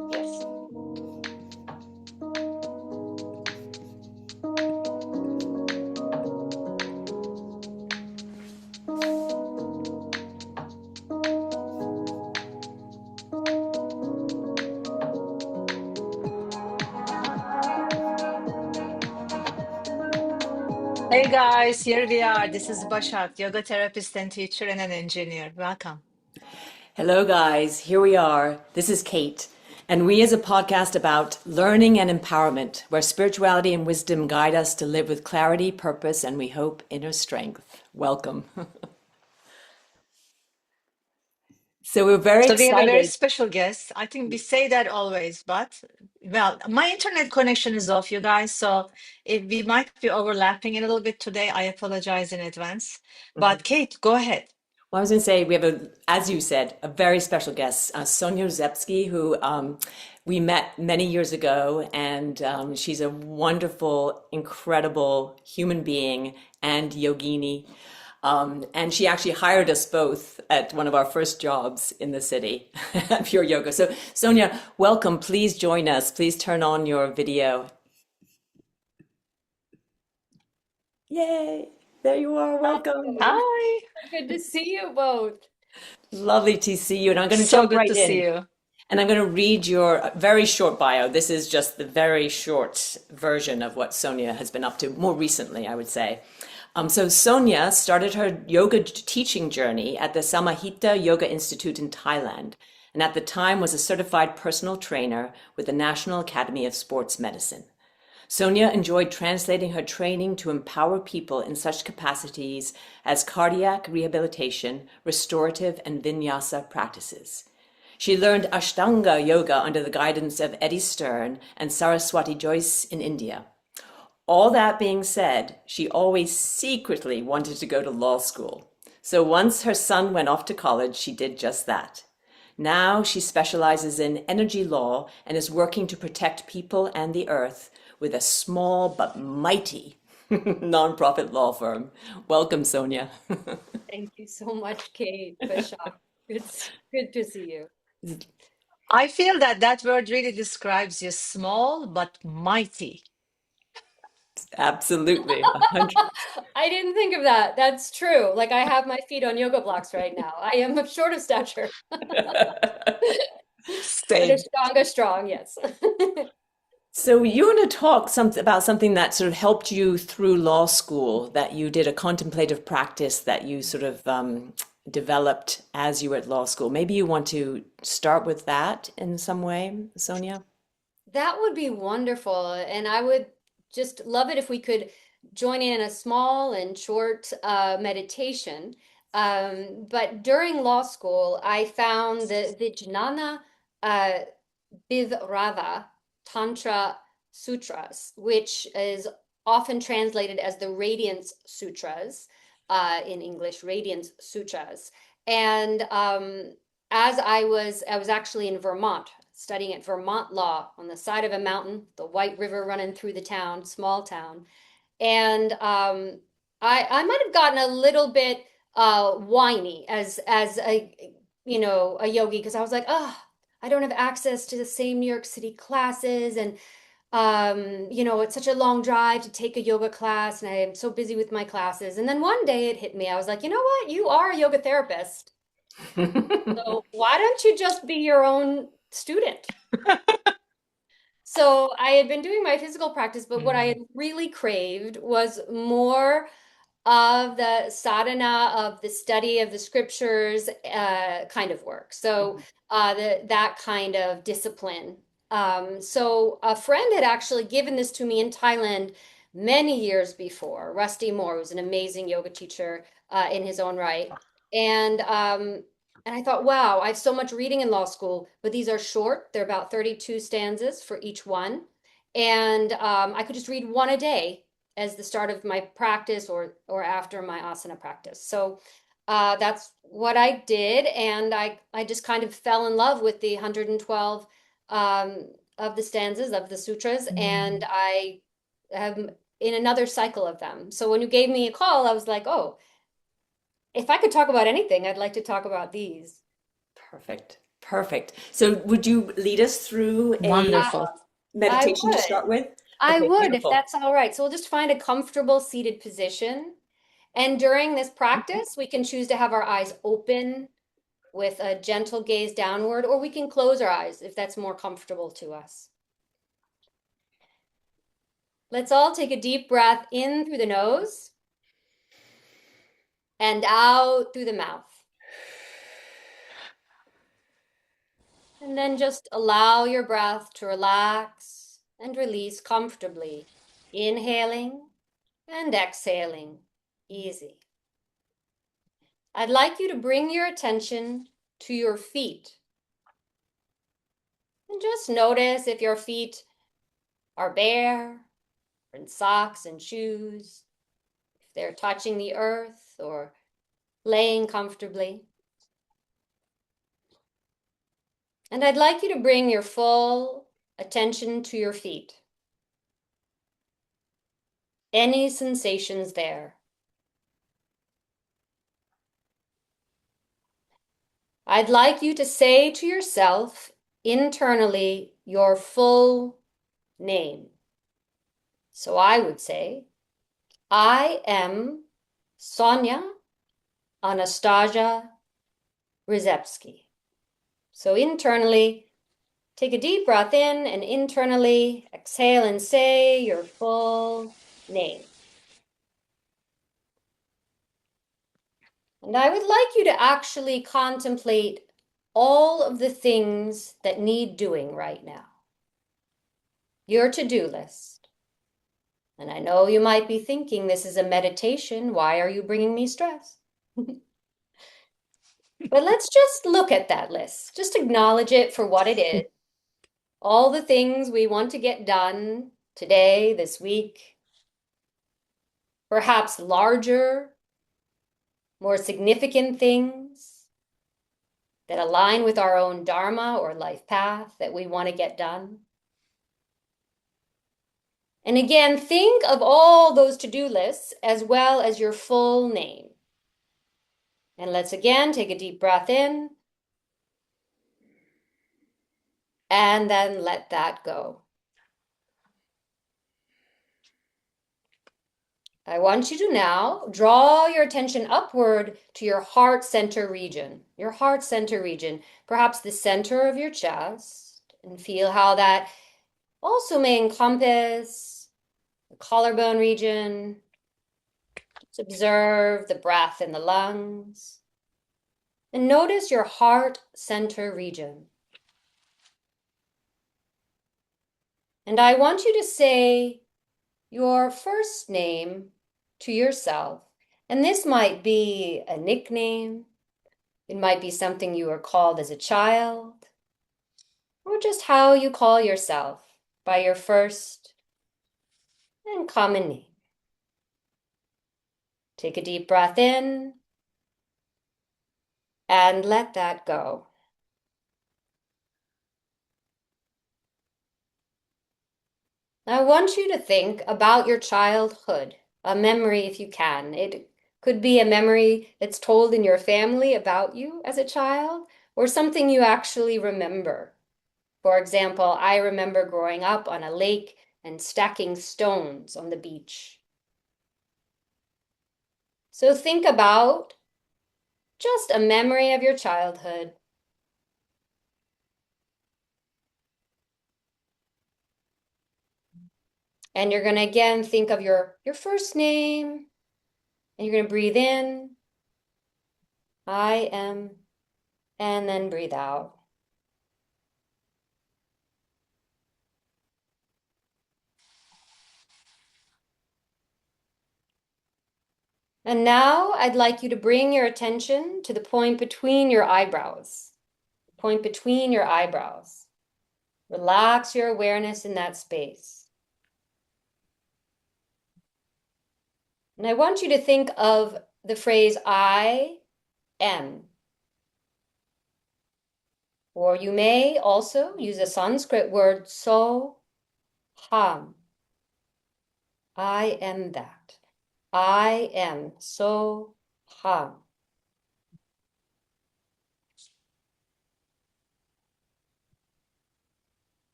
Yes. Hey guys, here we are. This is Bashat, yoga therapist and teacher and an engineer. Welcome. Hello, guys. Here we are. This is Kate. And we is a podcast about learning and empowerment, where spirituality and wisdom guide us to live with clarity, purpose, and we hope inner strength. Welcome. So we're very So we have a very excited. special guest. I think we say that always, but well, my internet connection is off, you guys. So if we might be overlapping a little bit today, I apologize in advance. But Kate, go ahead. Well, I was going to say, we have as you said, a very special guest, Sonja Rzepski, who we met many years ago, and she's a wonderful, incredible human being and yogini. And she actually hired us both at one of our first jobs in the city, Pure Yoga. So, Sonja, welcome. Please join us. Please turn on your video. Yay! There you are. Welcome. Hi. Good to see you both. Lovely to see you. And I'm going to So jump good right to see in. you. And I'm going to read your very short bio. This is just the very short version of what Sonja has been up to more recently, I would say. So Sonja started her yoga teaching journey at the Samahita Yoga Institute in Thailand, and at the time was a certified personal trainer with the National Academy of Sports Medicine. Sonja enjoyed translating her training to empower people in such capacities as cardiac rehabilitation, restorative, and vinyasa practices. She learned Ashtanga yoga under the guidance of Eddie Stern and Saraswati Joyce in India. All that being said, she always secretly wanted to go to law school. So once her son went off to college, she did just that. Now she specializes in energy law and is working to protect people and the earth with a small but mighty nonprofit law firm. Welcome, Sonja. Thank you so much, Kate. Bashak. It's good to see you. I feel that that word really describes you, small but mighty. Absolutely. 100. I didn't think of that. That's true. Like I have my feet on yoga blocks right now. I am of short of stature, but Same. Ashtanga strong, yes. So you want to talk about something that sort of helped you through law school, that you did a contemplative practice that you sort of developed as you were at law school. Maybe you want to start with that in some way, Sonja? That would be wonderful. And I would just love it if we could join in a small and short meditation. But during law school, I found the Vijñāna uh, Bhairava Tantra Sutras, which is often translated as the Radiance Sutras, in English, Radiance Sutras. And as I was actually in Vermont studying at Vermont Law on the side of a mountain, the White River running through the town, small town. And I might have gotten a little bit whiny as a yogi because I was like, oh, I don't have access to the same New York City classes, and it's such a long drive to take a yoga class, and I am so busy with my classes. And then one day it hit me. I was like, you know what? You are a yoga therapist. So why don't you just be your own student? So I had been doing my physical practice, but what I had really craved was more of the sadhana, of the study of the scriptures, kind of work. So that kind of discipline. So a friend had actually given this to me in Thailand many years before. Rusty Moore, who's an amazing yoga teacher in his own right, and I thought, wow, I have so much reading in law school, but these are short. They're about 32 stanzas for each one. And I could just read one a day as the start of my practice or after my asana practice. So that's what I did. And I just kind of fell in love with the 112 of the stanzas of the sutras. And I am in another cycle of them. So when you gave me a call, I was like, oh, if I could talk about anything, I'd like to talk about these. Perfect. Perfect. So would you lead us through a Wonderful. I meditation to would. start with? I Okay, would, if beautiful. that's all right. So we'll just find a comfortable seated position. And during this practice, we can choose to have our eyes open with a gentle gaze downward, or we can close our eyes if that's more comfortable to us. Let's all take a deep breath in through the nose and out through the mouth. And then just allow your breath to relax and release comfortably, inhaling and exhaling, easy. I'd like you to bring your attention to your feet. And just notice if your feet are bare, or in socks and shoes, if they're touching the earth or laying comfortably. And I'd like you to bring your full attention to your feet. Any sensations there? I'd like you to say to yourself internally your full name. So I would say, I am Sonja Anastasia Rzepski. So internally, take a deep breath in and internally exhale and say your full name. And I would like you to actually contemplate all of the things that need doing right now. Your to-do list. And I know you might be thinking this is a meditation. Why are you bringing me stress? But let's just look at that list. Just acknowledge it for what it is. All the things we want to get done today, this week. Perhaps larger, more significant things that align with our own dharma or life path that we want to get done. And again, think of all those to-do lists as well as your full name. And let's again take a deep breath in and then let that go. I want you to now draw your attention upward to your heart center region, perhaps the center of your chest, and feel how that also may encompass the collarbone region. Just observe the breath in the lungs and notice your heart center region. And I want you to say your first name to yourself. And this might be a nickname. It might be something you were called as a child, or just how you call yourself by your first and common name. Take a deep breath in and let that go. I want you to think about your childhood, a memory if you can. It could be a memory that's told in your family about you as a child, or something you actually remember. For example, I remember growing up on a lake and stacking stones on the beach. So think about just a memory of your childhood. And you're going to again think of your first name, and you're going to breathe in, I am, and then breathe out. And now I'd like you to bring your attention to the point between your eyebrows. Point between your eyebrows. Relax your awareness in that space. And I want you to think of the phrase I am. Or you may also use a Sanskrit word so ham. I am that. I am so ham.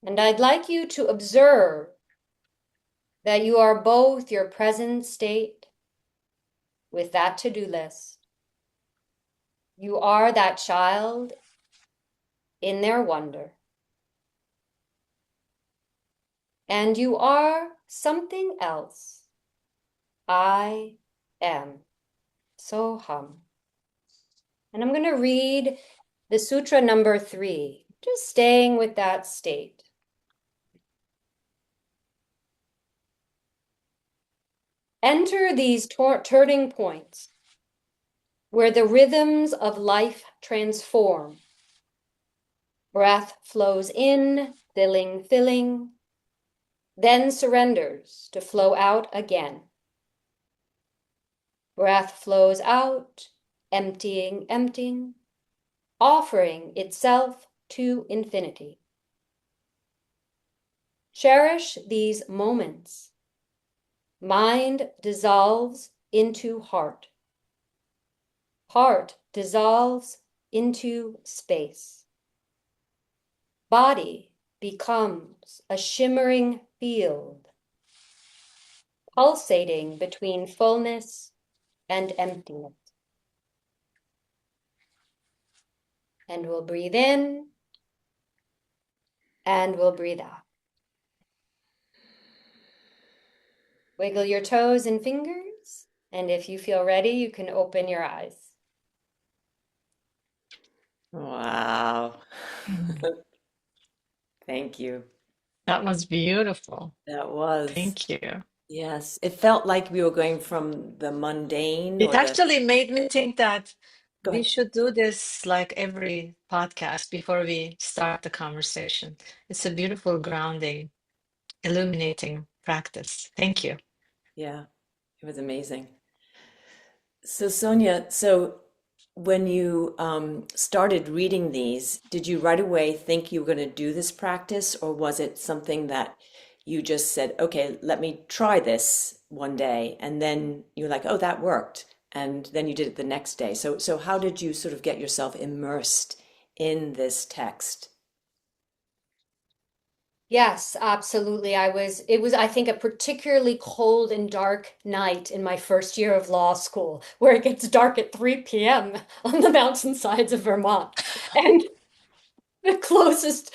And I'd like you to observe that you are both your present state with that to-do list. You are that child in their wonder. And you are something else. I am. So hum. And I'm going to read the sutra number 3, just staying with that state. Enter these turning points where the rhythms of life transform. Breath flows in, filling, then surrenders to flow out again. Breath flows out, emptying, offering itself to infinity. Cherish these moments. Mind dissolves into heart. Heart dissolves into space. Body becomes a shimmering field, pulsating between fullness and emptiness. And we'll breathe in and we'll breathe out. Wiggle your toes and fingers, and if you feel ready, you can open your eyes. Wow. Thank you. That was beautiful. That was. Thank you. Yes. It felt like we were going from the mundane It or the. actually made me think that Go we ahead. should do this like every podcast before we start the conversation. It's a beautiful, grounding, illuminating practice. Thank you. Yeah, it was amazing. So, Sonja, so when you started reading these, did you right away think you were going to do this practice, or was it something that you just said, okay, let me try this one day, and then you're like, oh, that worked, and then you did it the next day. So how did you sort of get yourself immersed in this text? Yes, absolutely. It was, I think, a particularly cold and dark night in my first year of law school, where it gets dark at 3 p.m. on the mountainsides of Vermont. And the closest,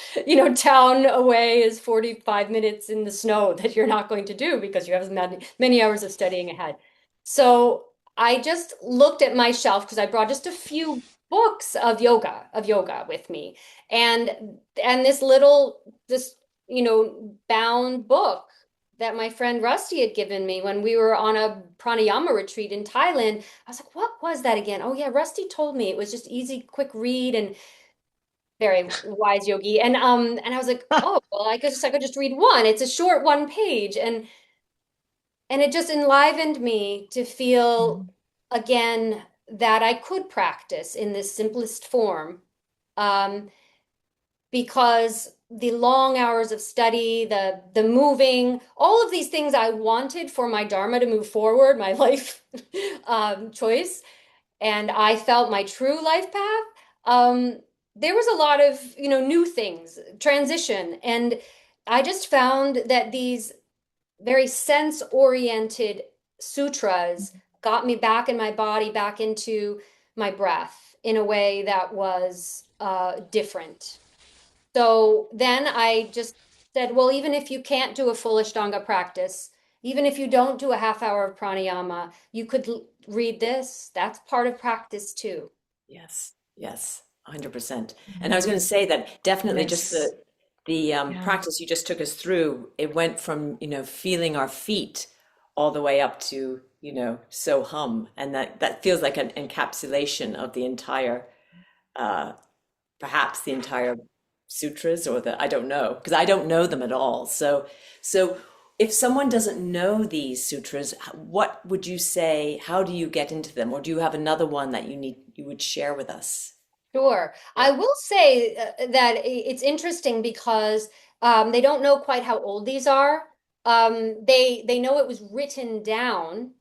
town away is 45 minutes in the snow that you're not going to do because you have many hours of studying ahead. So I just looked at my shelf because I brought just a few books of yoga with me. And this bound book that my friend Rusty had given me when we were on a pranayama retreat in Thailand. I was like, what was that again? Oh yeah, Rusty told me it was just easy, quick read and very wise yogi. And I was like, oh, well, I could just read one. It's a short one page. And it just enlivened me to feel Mhm. again that I could practice in this simplest form. Um, because the long hours of study, the moving, all of these things I wanted for my dharma to move forward, my life choice, and I felt my true life path. There was a lot of new things, transition, and I just found that these very sense-oriented sutras got me back in my body, back into my breath in a way that was different. So then I just said, well, even if you can't do a full Ashtanga practice, even if you don't do a half hour of pranayama, you could read this. That's part of practice too. Yes, yes, 100%. And I was going Mhm. to say that definitely just Yes. the Yeah. practice you just took us through, it went from, feeling our feet all the way up to, so hum. And that feels like an encapsulation of the entire, uh, perhaps the entire sutras or I don't know, because I don't know them at all. So if someone doesn't know these sutras, what would you say, how do you get into them? Or do you have another one that you would share with us? Sure. Yeah. I will say that it's interesting because they don't know quite how old these are. They know it was written down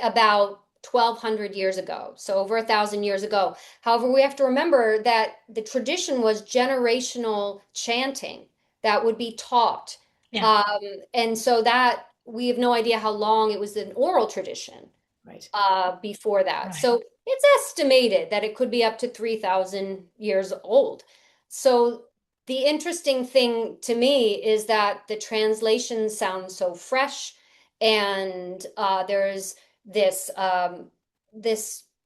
about 1,200 years ago, so over 1,000 years ago. However, we have to remember that the tradition was generational chanting. that would be taught. Yeah. And so that we have no idea how long it was an oral tradition Right. before that. Right. So it's estimated that it could be up to 3,000 years old. So the interesting thing to me is that the translation sounds so fresh, and there's this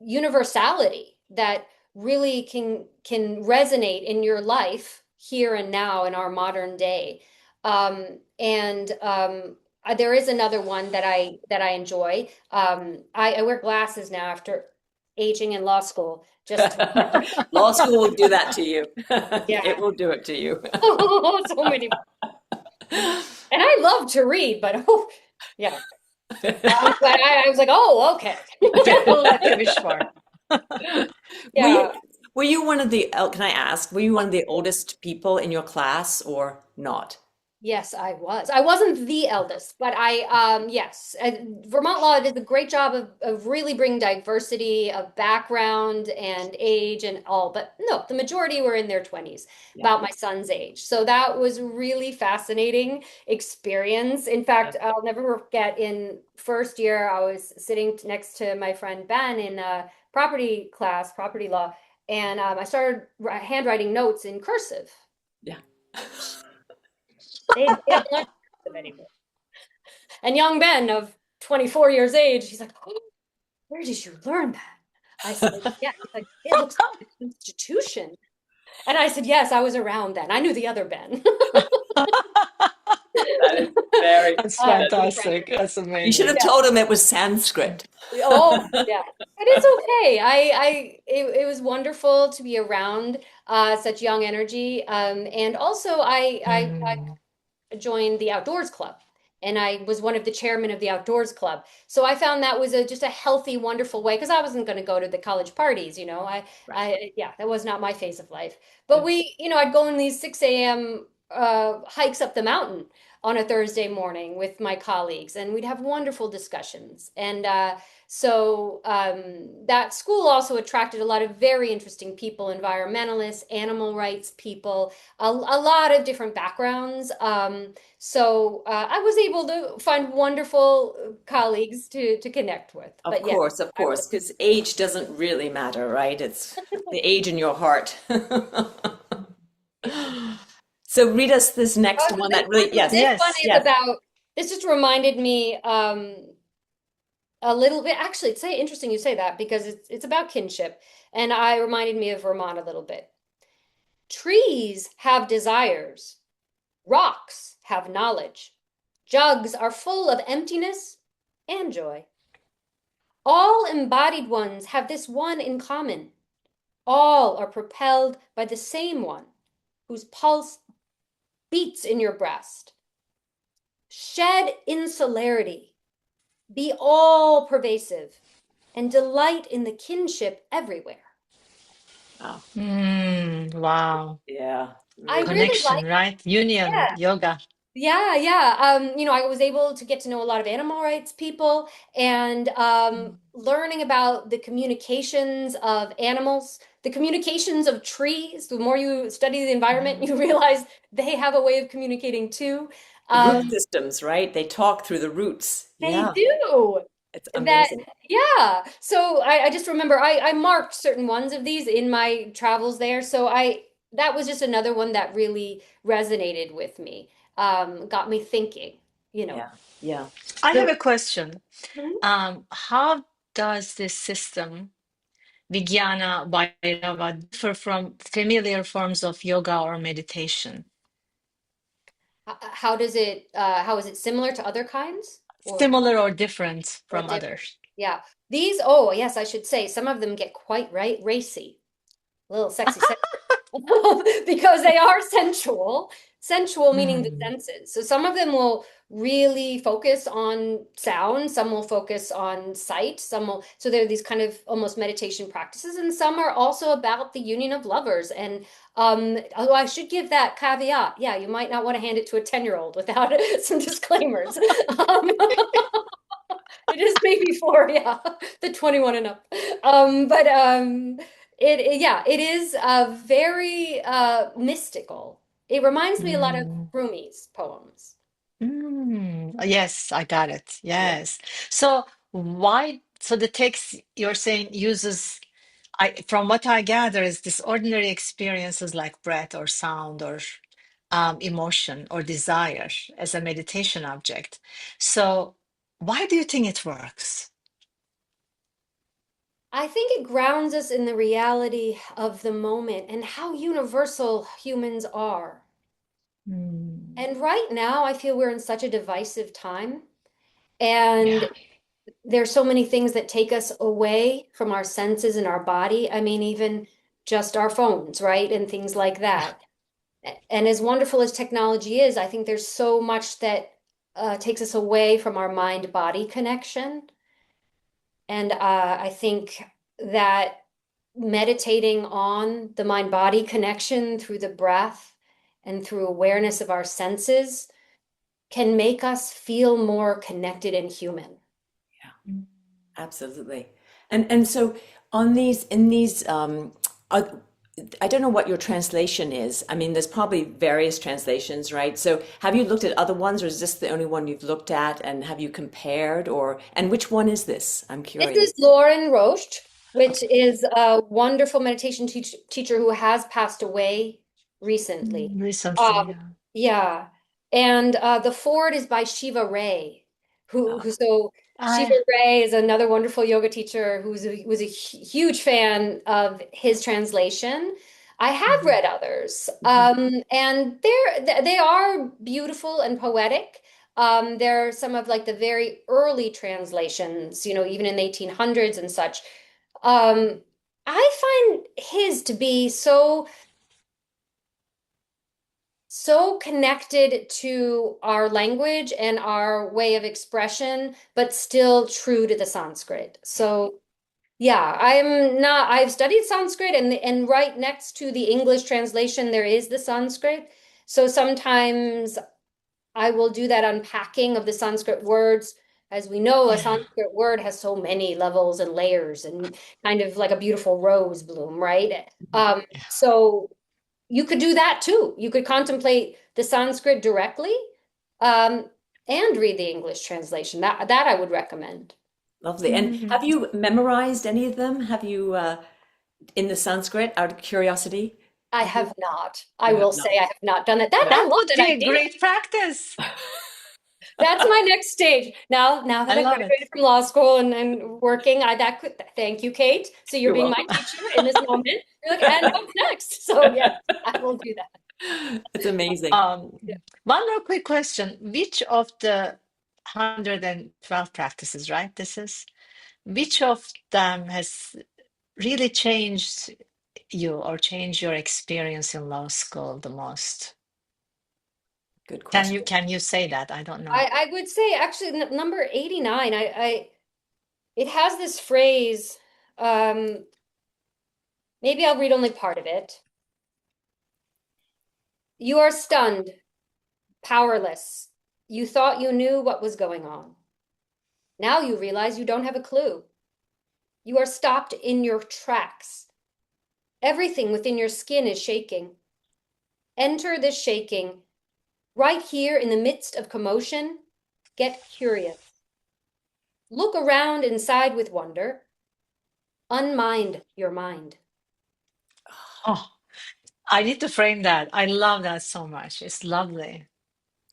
universality that really can resonate in your life here and now in our modern day. And there is another one that I enjoy. I wear glasses now after aging in law school. Just Law school will do that to you. yeah, It will do it to you. so many. And I love to read, but oh yeah. But I was like, oh, okay. We'll let you wish for. Were you, Yeah. were you one of the, can I ask, were you one of the oldest people in your class or not? Yes, I was. I wasn't the eldest, but yes. Vermont Law did a great job of really bringing diversity of background and age and all, but no, the majority were in their 20s, Yeah. about my son's age. So that was really fascinating experience. In fact, I'll never forget in first year, I was sitting next to my friend Ben in a property class, property law, and I started handwriting notes in cursive. Yeah. They don't learn cursive anymore. And young Ben of 24 years age, he's like, oh, where did you learn that? I said, yeah. He's like, it looks like an institution. And I said, yes, I was around then. I knew the other Ben. That is very, That's Uh, fantastic. That's you should amazing. have yeah. told him it was Sanskrit. Oh, yeah. But it's okay. It was wonderful to be around such young energy. And also Mm. I joined the outdoors club, and I was one of the chairmen of the outdoors club. So I found that was just a healthy, wonderful way, because I wasn't going to go to the college parties, you know. Right. Yeah, that was not my phase of life. But I'd go on these 6 a.m. Hikes up the mountain on a Thursday morning with my colleagues, and we'd have wonderful discussions. And that school also attracted a lot of very interesting people, environmentalists, animal rights people, a lot of different backgrounds. I was able to find wonderful colleagues to connect with. But yeah, Of I was. course, because age doesn't really matter, right? It's the age in your heart. So read us this next Oh, one that really, this yes, one Yes. is yes. about. This just reminded me a little bit. Actually, it's interesting you say that, because it's about kinship, and I reminded me of Vermont a little bit. Trees have desires. Rocks have knowledge. Jugs are full of emptiness and joy. All embodied ones have this one in common. All are propelled by the same one, whose pulse beats in your breast. Shed insularity, be all pervasive, and delight in the kinship everywhere. Wow. Wow. Yeah. I Really. really Connection, like, right? Union, yeah. yoga. Yeah, yeah. I was able to get to know a lot of animal rights people, and learning about the communications of animals, the communications of trees. The more you study the environment, Mhm. you realize they have a way of communicating too. The root Um, systems, right? They talk through the roots. they Yeah. do. It's That, amazing. yeah. So I just remember I marked certain ones of these in my travels there. So that was just another one that really resonated with me. Got me thinking, you know. Yeah. Yeah. I have So a question. Mhm. How does this system, Vijnana Bhairava, differ from familiar forms of yoga or meditation? How is it similar to other kinds, Similar or different or from different? others? Yeah. Oh, yes, I should say some of them get quite racy, a little sexy, because they are sensual. Sensual meaning the Hmm. senses. So some of them will really focus on sound, some will focus on sight, so there are these kind of almost meditation practices, and some are also about the union of lovers. And although I should give that caveat, yeah, you might not want to hand it to a 10-year-old without some disclaimers. It is maybe for, yeah, the 21 and up. But yeah, it is very mystical. It reminds me a lot of Mm. Rumi's poems. Yes, I got it. Yes. So why, so the text you're saying uses, from what I gather, is this ordinary experiences like breath or sound or emotion or desire as a meditation object. So why do you think it works? I think it grounds us in the reality of the moment and how universal humans are. Mm. And right now, I feel we're in such a divisive time, and Yeah. there's so many things that take us away from our senses and our body. I mean, even just our phones, right? And things like that. And as wonderful as technology is, I think there's so much that takes us away from our mind-body connection. And I think that meditating on the mind-body connection through the breath and through awareness of our senses can make us feel more connected and human. Mm. Absolutely. And so on these in these are, I don't know what your translation is. I mean, there's probably various translations, right? So have you looked at other ones, or is this the only one you've looked at, and have you compared, or and which one is this? I'm This curious. is Lorin Roche, which Okay. is a wonderful meditation teacher who has passed away recently. Recently, Um, yeah. yeah, and the forward is by Shiva Ray, who so Shiva I, Ray is another wonderful yoga teacher was a huge fan of his translation. I have Mhm. read others, Mhm. and they are beautiful and poetic. There are some of like the very early translations, even in the 1800s and such. Um, I find his to be so connected to our language and our way of expression, but still true to the Sanskrit. So yeah, I've studied Sanskrit, and right next to the English translation there is the Sanskrit. So sometimes I will do that unpacking of the Sanskrit words. As we know, a Yeah. Sanskrit word has so many levels and layers and kind of like a beautiful rose bloom, right? Mhm. Yeah. So you could do that too. You could contemplate the Sanskrit directly, um, and read the English translation. That I would recommend. Lovely. And have Mhm. you memorized any of them? Have you in the Sanskrit, out of curiosity? I Have you? have not. I You have will not. say I have not done that. That Yeah. I That love would that be a idea. great practice. That's my next stage. Now I that I've love it. graduated from law school and working, thank you, Kate. So you're You're being my welcome. teacher in this moment. You're like, and what's next? So yes, I will do that. It's amazing. Um, Yeah. One more quick question. Which of the 112 practices, right? Which of them has really changed you or changed your experience in law school the most? Good Can you question. can you say that? I don't know. I would say actually number 89, it has this phrase, um, maybe I'll read only part of it. You are stunned, powerless. You thought you knew what was going on. Now you realize you don't have a clue. You are stopped in your tracks. Everything within your skin is shaking. Enter this shaking. Right here in the midst of commotion, get curious. Look around inside with wonder. Unmind your mind. Oh, I need to frame that. I love that so much. It's lovely.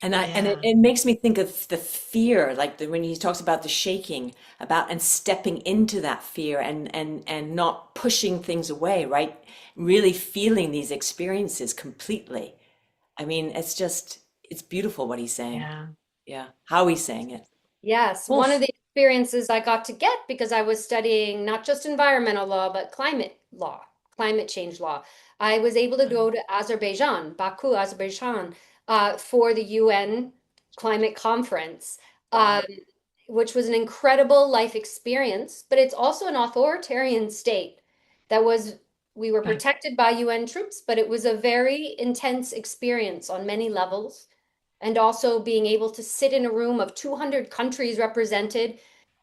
Yeah. It makes me think of the fear, like when he talks about the shaking, about and stepping into that fear and not pushing things away, right? Really feeling these experiences completely. I mean, it's beautiful what he's saying. Yeah. Yeah, how he's saying it. Yes, one of Oof. the experiences I got to get because I was studying not just environmental law, but climate law, climate change law. I was able to go to Azerbaijan, Baku, Azerbaijan, for the UN climate conference, um, Wow. which was an incredible life experience, but it's also an authoritarian state that was, we were Right. protected by UN troops, but it was a very intense experience on many levels, and also being able to sit in a room of 200 countries represented,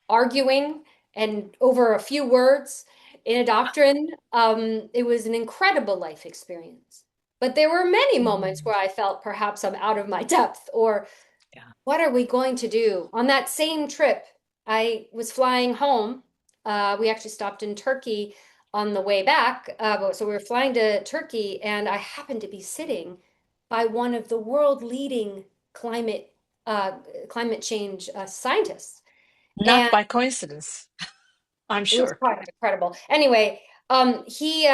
arguing and over a few words in a doctrine. It was an incredible life experience. But there were many moments Mm. where I felt perhaps I'm out of my depth, or Yeah. what are we going to do? On that same trip, I was flying home. We actually stopped in Turkey on the way back. So we were flying to Turkey, and I happened to be sitting by one of the world leading climate uh, climate change scientists. Not And by coincidence, I'm it was sure. quite incredible. Anyway, he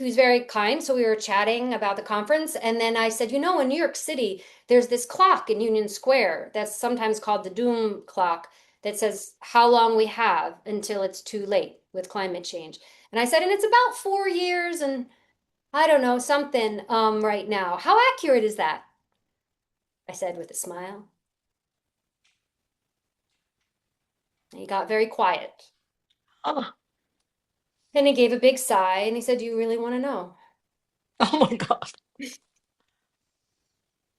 was very kind. So we were chatting about the conference. And then I said, in New York City, there's this clock in Union Square that's sometimes called the doom clock that says how long we have until it's too late with climate change. And I said, and it's about 4 years and I don't know, something right now. How accurate is that? I said with a smile. And he got very quiet. Oh, And he gave a big sigh and he said, do you really want to know? oh my God.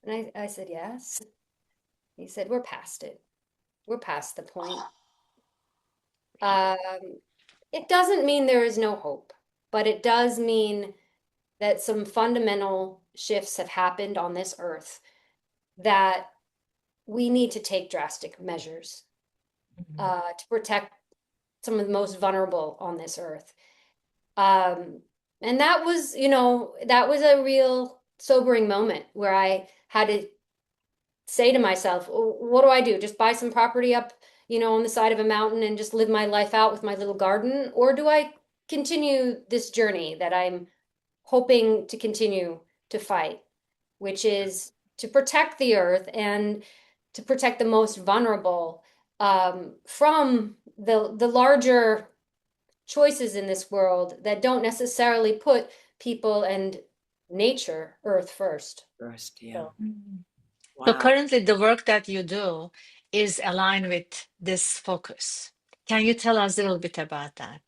And I said, yes. He said, we're past it. We're past the point. Um, it doesn't mean there is no hope, but it does mean that some fundamental shifts have happened on this earth that we need to take drastic measures Mhm. to protect some of the most vulnerable on this earth. Um, and that was a real sobering moment where I had to say to myself, what do I do? Just buy some property up, on the side of a mountain and just live my life out with my little garden? Or do I continue this journey that I'm hoping to continue to fight, which is to protect the earth and to protect the most vulnerable from the larger choices in this world that don't necessarily put people and nature, earth first. First, yeah. So. Mm. So Wow. currently the work that you do is aligned with this focus. Can you tell us a little bit about that?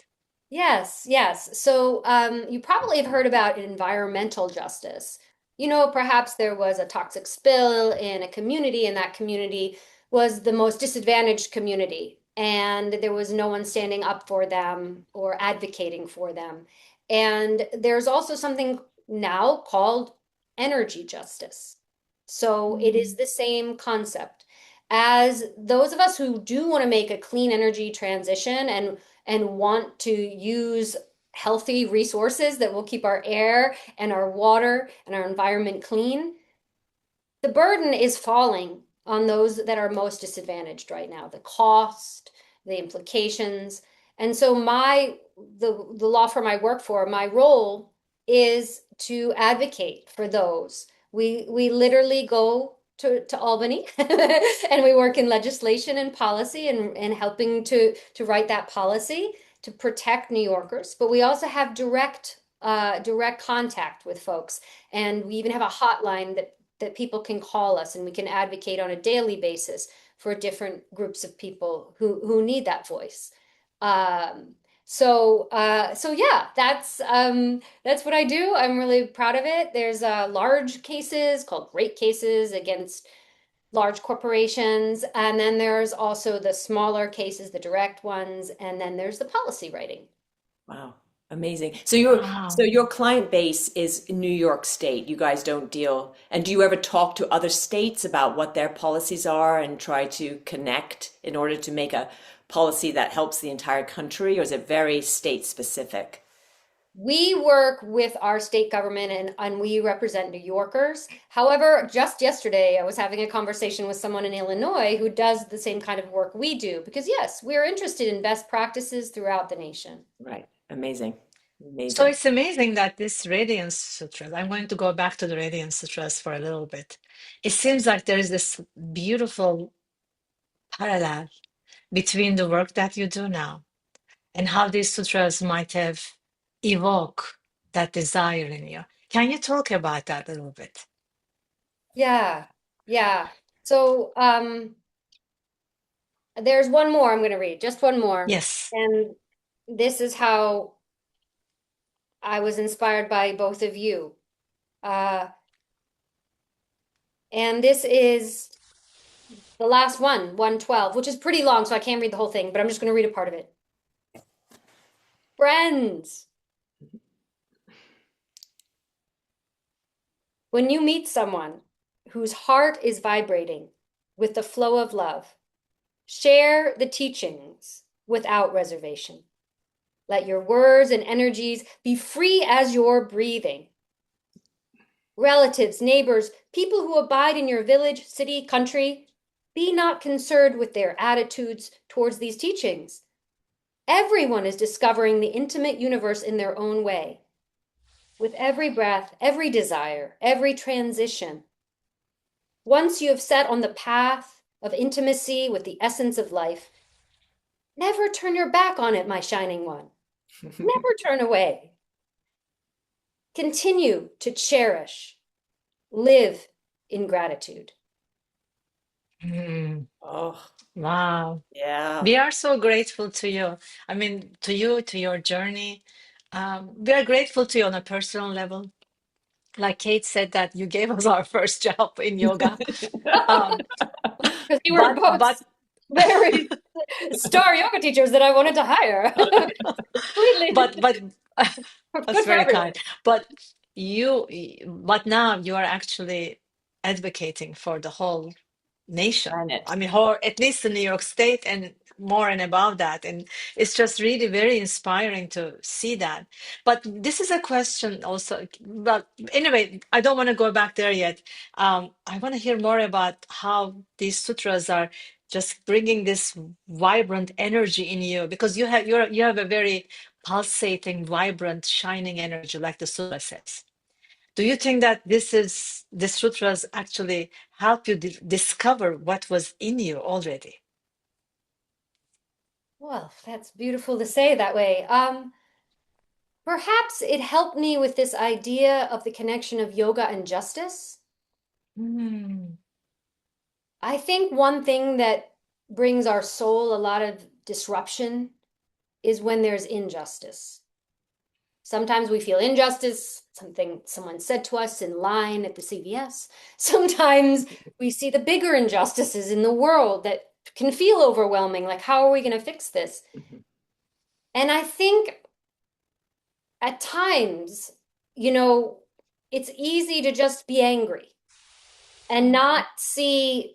Yes, yes. So you probably have heard about environmental justice. Perhaps there was a toxic spill in a community, and that community was the most disadvantaged community, and there was no one standing up for them or advocating for them. And there's also something now called energy justice. So it is Mm. the same concept as those of us who do want to make a clean energy transition and want to use healthy resources that will keep our air and our water and our environment clean, the burden is falling on those that are most disadvantaged right now, the cost, the implications. And so the law firm I work for, my role is to advocate for those. We literally go to Albany and we work in legislation and policy and helping to write that policy to protect New Yorkers. But we also have direct contact with folks. And we even have a hotline that people can call us and we can advocate on a daily basis for different groups of people who need that voice. Um, so yeah, that's what I do. I'm really proud of it. There's large cases called rate cases against large corporations, and then there's also the smaller cases, the direct ones, and then there's the policy writing. Wow. Amazing. So your Wow. client base is New York State. You guys don't deal, and do you ever talk to other states about what their policies are and try to connect in order to make a policy that helps the entire country, or is it very state specific? We work with our state government and we represent New Yorkers. However, just yesterday, I was having a conversation with someone in Illinois who does the same kind of work we do, because yes, we're interested in best practices throughout the nation. Right. Amazing. So Amazing. it's amazing that this Radiance Sutras, I'm going to go back to the Radiance Sutras for a little bit. It seems like there is this beautiful parallel between the work that you do now and how these sutras might have evoked that desire in you. Can you talk about that a little bit? Yeah, yeah. So there's one more I'm going to read, just one more. Yes. And this is how I was inspired by both of you. Uh, and this is the last one, 112, which is pretty long, so I can't read the whole thing, but I'm just going to read a part of it. Friends, When you meet someone whose heart is vibrating with the flow of love, share the teachings without reservation. Let your words and energies be free as your breathing. Relatives, neighbors, people who abide in your village, city, country, be not concerned with their attitudes towards these teachings. Everyone is discovering the intimate universe in their own way. With every breath, every desire, every transition. Once you have set on the path of intimacy with the essence of life, never turn your back on it, my shining one. Never turn away. Continue to cherish, live in gratitude. Mm, Oh, wow. yeah. We are so grateful to you. I mean, to you, to your journey. We are grateful to you on a personal level. Like Kate said, that you gave us our first job in yoga. Um, Because you were but both but very star yoga teachers that I wanted to hire. Completely. but that's Good for very everyone. kind. But but now you are actually advocating for the whole nation. Planet. I mean, or at least in New York State and more and above that. And it's just really very inspiring to see that. But this is a question also. But anyway, I don't want to go back there yet. I want to hear more about how these sutras are just bringing this vibrant energy in you, because you have a very pulsating, vibrant, shining energy, like the sutra says. Do you think that the sutras actually help you discover what was in you already? Well, that's beautiful to say that way. Perhaps it helped me with this idea of the connection of yoga and justice. Mm, I think one thing that brings our soul a lot of disruption is when there's injustice. Sometimes we feel injustice, something someone said to us in line at the CVS. Sometimes we see the bigger injustices in the world that can feel overwhelming, like how are we going to fix this? Mhm. And I think at times, you know, it's easy to just be angry and not see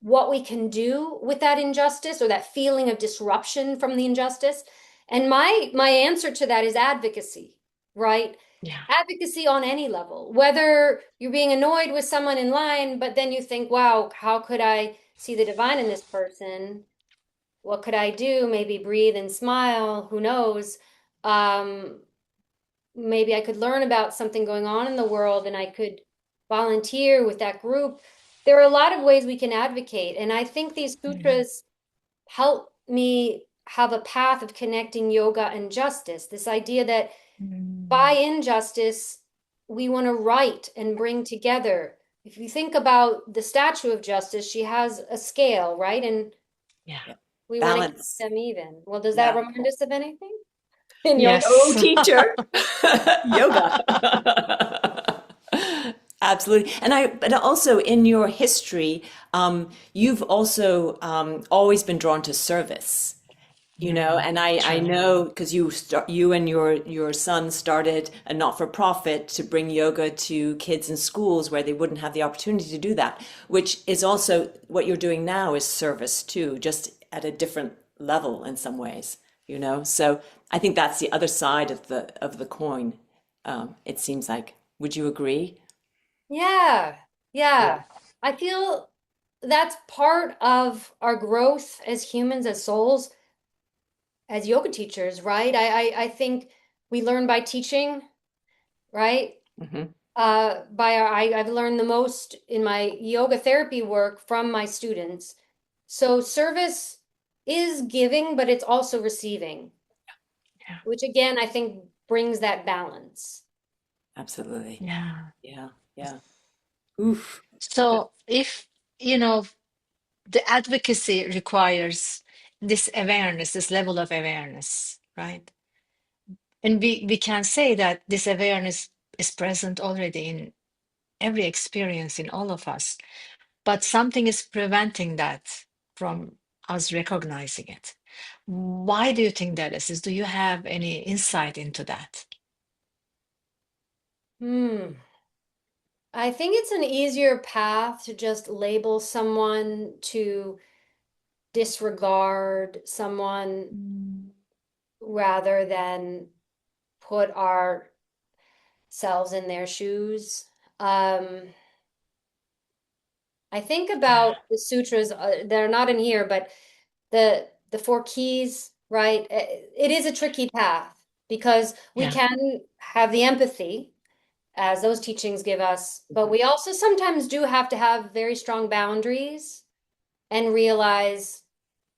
what we can do with that injustice or that feeling of disruption from the injustice. And my answer to that is advocacy, right? yeah. Advocacy on any level, whether you're being annoyed with someone in line, but then you think, wow, how could I see the divine in this person? What could I do? Maybe breathe and smile, who knows? Um, Maybe I could learn about something going on in the world and I could volunteer with that group. There are a lot of ways we can advocate. And I think these Mm, sutras help me have a path of connecting yoga and justice. This idea that by mm, injustice, we want to right and bring together. If you think about the statue of justice, she has a scale, right? And yeah. Yeah. we want to keep Balance. them even. Well, does that Yeah. remind us of anything in yoga? Oh, Yes. teacher. Yoga. Absolutely. But also in your history, you've also always been drawn to service. Mm, And I true. know because you and your son started a not-for-profit to bring yoga to kids in schools where they wouldn't have the opportunity to do that, which is also what you're doing now is service too, just at a different level in some ways. So I think that's the other side of the coin. It seems like. Would you agree? Yeah, Yeah. yeah. I feel that's part of our growth as humans, as souls, as yoga teachers, right? I think we learn by teaching, right? Hmm. I've learned the most in my yoga therapy work from my students. So service is giving, but it's also receiving, Yeah. which again, I think brings that balance. Absolutely. Yeah. Yeah. Yeah. Oof. So if, you know, the advocacy requires this awareness, this level of awareness, right? And we can say that this awareness is present already in every experience in all of us, but something is preventing that from us recognizing it. Why do you think that is? Do you have any insight into that? Hmm. I think it's an easier path to just label someone, to disregard someone Mm. rather than put ourselves in their shoes. Um, I think Yeah. about the sutras, they're not in here, but the four keys, right? It is a tricky path because we Yeah. can have the empathy as those teachings give us, but we also sometimes do have to have very strong boundaries and realize,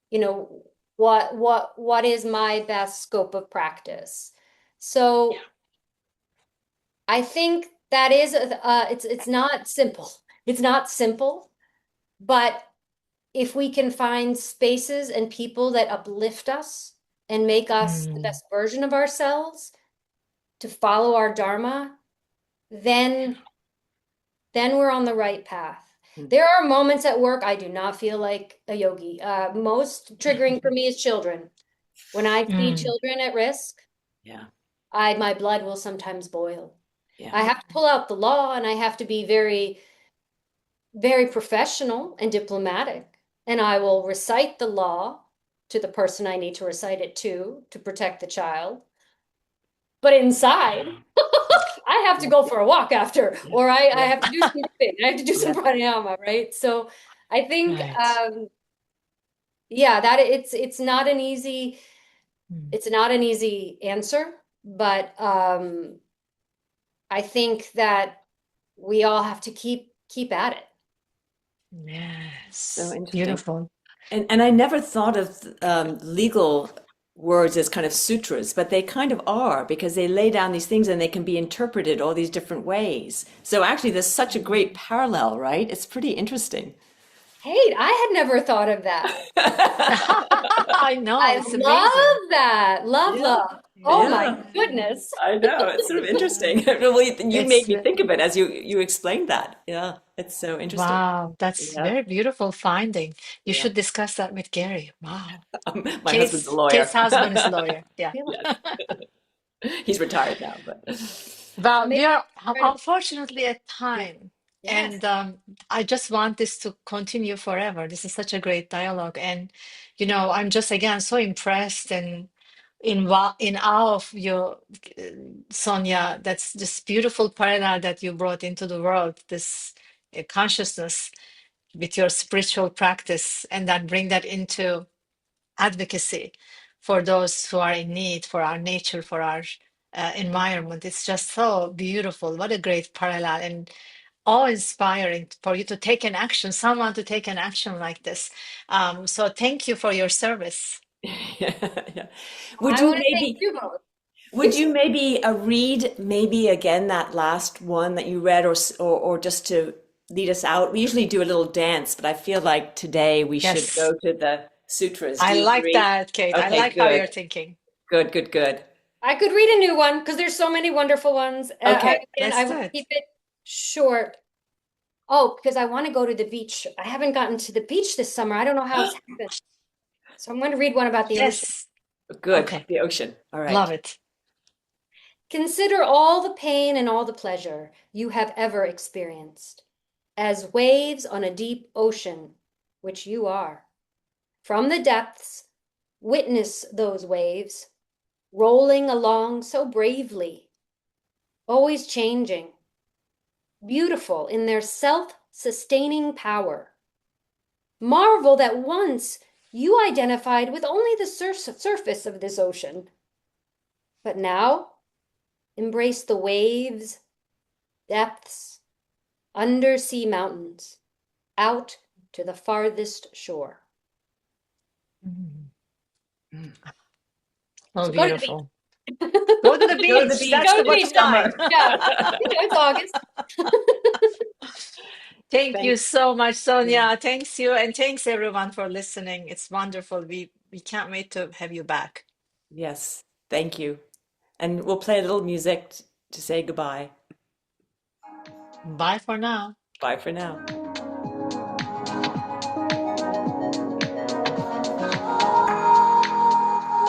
you know, what is my best scope of practice. Yeah. So I think that is it's not simple. It's not simple, but if we can find spaces and people that uplift us and make us the Mm. best version of ourselves to follow our dharma, then we're on the right path. Mm. There are moments at work I do not feel like a yogi. Most triggering for me is children. When I see Mm. children at risk, Yeah, my blood will sometimes boil. yeah. I have to pull out the law and I have to be very, very professional and diplomatic. And I will recite the law to the person I need to recite it to protect the child. But inside, I have to Yeah, go for a walk after, yeah, or I yeah, have to do some breathing. I have to do some yeah. pranayama, right? So I think, Right. yeah, that it's not an easy, Mm. it's not an easy answer, but I think that we all have to keep at it. So Yes. interesting. Beautiful. And I never thought of legal words as kind of sutras, but they kind of are because they lay down these things and they can be interpreted all these different ways. So actually, there's such a great parallel, right? It's pretty interesting. Hey, I had never thought of that. I know, I it's amazing. love that. Love, Yeah, love. Oh my yeah. Yeah. goodness. I know. It's sort of interesting. Well, you made It's me think of it as you explained that. Yeah, it's so interesting. wow, that's Yeah, very beautiful finding. You yeah. should discuss that with Gary. Wow. My husband's a Kate's lawyer. husband is a lawyer. Yeah. Yeah. Yes, he's retired now, but Well, Maybe we are try to, unfortunately at yeah. time, Yes. and I just want this to continue forever. This is such a great dialogue, and I'm just again so impressed and in awe of you, uh, Sonia. That's this beautiful parallel that you brought into the world, this consciousness with your spiritual practice, and then bring that into advocacy for those who are in need, for our nature, for our environment. It's just so beautiful. What a great parallel and awe-inspiring for you to take an action, someone to take an action like this. So thank you for your service. yeah, yeah. Would I you want to thank maybe you both. would you maybe read maybe again that last one that you read, or just to lead us out? We usually do a little dance, but I feel like today we should Yes, go to the sutras. Do I you like agree? that, Kate. I Okay, like how good, you're thinking. good, good, good. I could read a new one because there's so many wonderful ones. Okay, Again, I Let's do will it. keep it short. Oh, because I want to go to the beach. I haven't gotten to the beach this summer. I don't know how it's happened. So I'm going to read one about the ocean. Yes. good. Okay. The ocean. All Love right. it. Consider all the pain and all the pleasure you have ever experienced as waves on a deep ocean, which you are. From the depths, witness those waves rolling along so bravely, always changing, beautiful in their self-sustaining power. Marvel that once you identified with only the surface of this ocean, but now embrace the waves, depths, undersea mountains, out to the farthest shore. Mm. Mm. So So go to the beautiful. beach. Go to the Go to the beach. beach. That's Go to the the beach, bottom summer. line. Yeah. It's August. Thank you Thanks. so much, Yeah. Sonia. Thanks you, and thanks everyone for listening. It's wonderful. We can't wait to have you back. Yes. Thank you. And we'll play a little music to say goodbye. Bye for now. Bye for now.